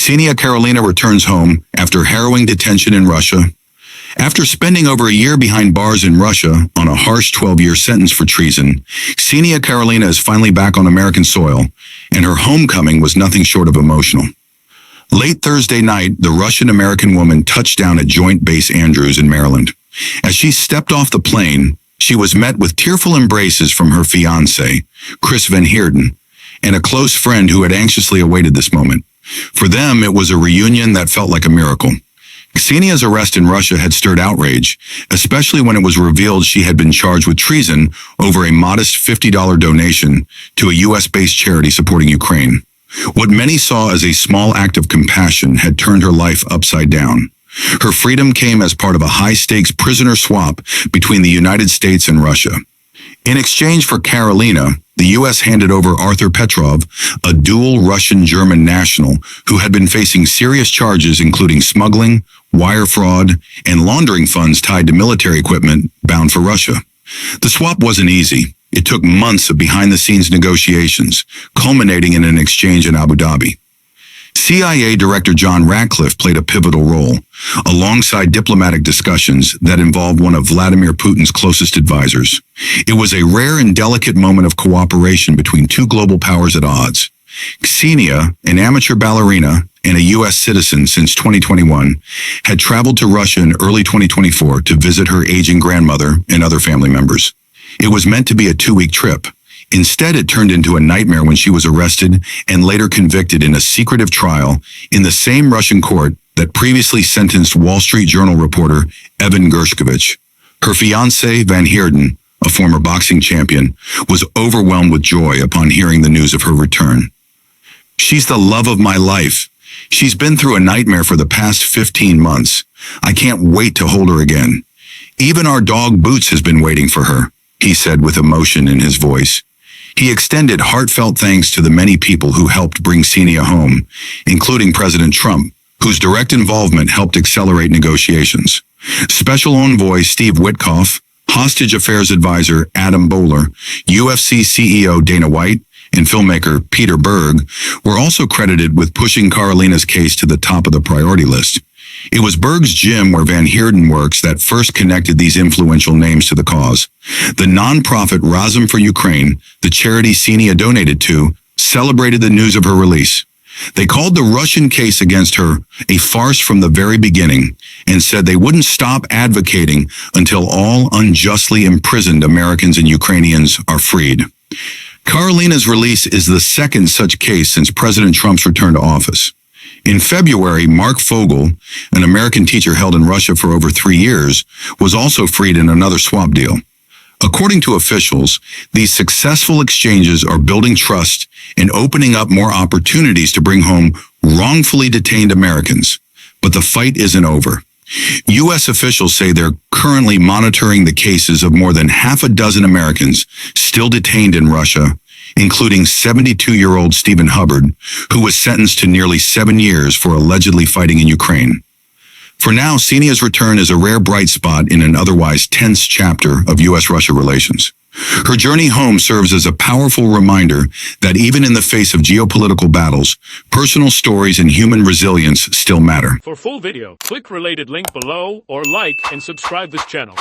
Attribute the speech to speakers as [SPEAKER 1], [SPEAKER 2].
[SPEAKER 1] Ksenia Karelina returns home after harrowing detention in Russia. After spending over a year behind bars in Russia on a harsh 12-year sentence for treason, Ksenia Karelina is finally back on American soil, and her homecoming was nothing short of emotional. Late Thursday night, the Russian-American woman touched down at Joint Base Andrews in Maryland. As she stepped off the plane, she was met with tearful embraces from her fiancé, Chris Van Heerden, and a close friend who had anxiously awaited this moment. For them, it was a reunion that felt like a miracle. Ksenia's arrest in Russia had stirred outrage, especially when it was revealed she had been charged with treason over a modest $50 donation to a U.S.-based charity supporting Ukraine. What many saw as a small act of compassion had turned her life upside down. Her freedom came as part of a high-stakes prisoner swap between the United States and Russia. In exchange for Karelina, the U.S. handed over Arthur Petrov, a dual Russian-German national who had been facing serious charges including smuggling, wire fraud, and laundering funds tied to military equipment bound for Russia. The swap wasn't easy. It took months of behind-the-scenes negotiations, culminating in an exchange in Abu Dhabi. CIA Director John Ratcliffe played a pivotal role, alongside diplomatic discussions that involved one of Vladimir Putin's closest advisors. It was a rare and delicate moment of cooperation between two global powers at odds. Ksenia, an amateur ballerina and a U.S. citizen since 2021, had traveled to Russia in early 2024 to visit her aging grandmother and other family members. It was meant to be a 2-week trip. Instead, it turned into a nightmare when she was arrested and later convicted in a secretive trial in the same Russian court that previously sentenced Wall Street Journal reporter Evan Gershkovich. Her fiancé, Van Heerden, a former boxing champion, was overwhelmed with joy upon hearing the news of her return. "She's the love of my life. She's been through a nightmare for the past 15 months. I can't wait to hold her again. Even our dog Boots has been waiting for her," he said with emotion in his voice. He extended heartfelt thanks to the many people who helped bring Ksenia home, including President Trump, whose direct involvement helped accelerate negotiations. Special Envoy Steve Witkoff, Hostage Affairs Advisor Adam Bowler, UFC CEO Dana White, and filmmaker Peter Berg were also credited with pushing Karelina's case to the top of the priority list. It was Berg's gym where Van Heerden works that first connected these influential names to the cause. The nonprofit Razum for Ukraine, the charity Ksenia donated to, celebrated the news of her release. They called the Russian case against her a farce from the very beginning and said they wouldn't stop advocating until all unjustly imprisoned Americans and Ukrainians are freed. Karelina's release is the second such case since President Trump's return to office. In February, Mark Fogel, an American teacher held in Russia for over 3 years, was also freed in another swap deal. According to officials, these successful exchanges are building trust and opening up more opportunities to bring home wrongfully detained Americans. But the fight isn't over. U.S. officials say they're currently monitoring the cases of more than half a dozen Americans still detained in Russia, including 72-year-old Stephen Hubbard, who was sentenced to nearly 7 years for allegedly fighting in Ukraine. For now, Ksenia's return is a rare bright spot in an otherwise tense chapter of U.S.-Russia relations. Her journey home serves as a powerful reminder that even in the face of geopolitical battles, personal stories and human resilience still matter.
[SPEAKER 2] For full video, click related link below or like and subscribe this channel.